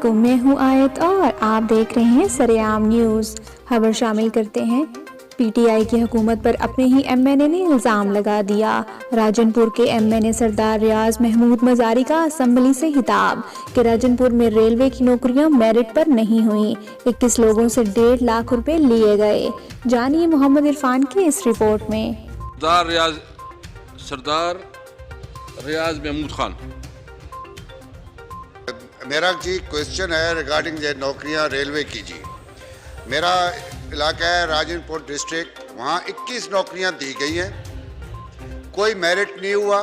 अस्सलामुअलैकुम, मैं हूँ आयत और आप देख रहे हैं सरेआम न्यूज़। खबर शामिल करते हैं। पीटीआई की हुकूमत पर अपने ही एमएनए ने इल्ज़ाम लगा दिया। राजनपुर के एमएनए सरदार रियाज महमूद मजारी का असम्बली से खिताब कि राजनपुर में रेलवे की नौकरियां मेरिट पर नहीं हुई। 21 लोगों से 1.5 लाख रुपए लिए गए। जानिए मोहम्मद इरफान की इस रिपोर्ट में। सरदार रियाज महमूद खान। मेरा जी क्वेश्चन है रिगार्डिंग ये नौकरियां रेलवे की जी। मेरा इलाका है राजनपुर डिस्ट्रिक्ट, वहाँ 21 नौकरियां दी गई हैं, कोई मेरिट नहीं हुआ।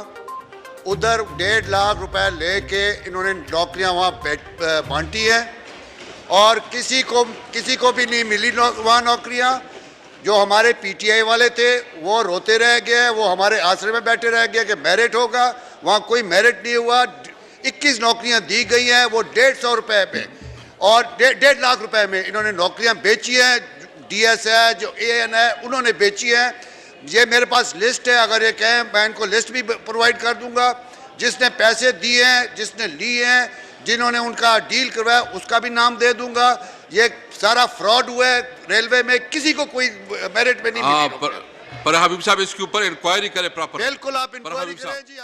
उधर 1.5 लाख रुपए लेके इन्होंने नौकरियां वहाँ बांटी हैं और किसी को भी नहीं मिली वहाँ नौकरियां। जो हमारे पीटीआई वाले थे वो रोते रह गए, वो हमारे आश्रय में बैठे रह गए कि मेरिट होगा, वहाँ कोई मेरिट नहीं हुआ। 21 नौकरियां दी गई हैं, वो 150 रुपये पे और 1.5 लाख रुपए में इन्होंने नौकरियां बेची हैं। डीएस है, जो एएन है, उन्होंने बेची हैं। ये मेरे पास लिस्ट है, अगर ये कहें मैं इनको लिस्ट भी प्रोवाइड कर दूंगा। जिसने पैसे दिए हैं, जिसने लिए हैं, जिन्होंने उनका डील करवाया उसका भी नाम दे दूंगा। ये सारा फ्रॉड हुआ है रेलवे में, किसी को कोई मेरिट में नहीं मिली। पर हबीब साहब इसके ऊपर इंक्वायरी करें प्रॉपर। बिल्कुल आप इंक्वायरी करें जी।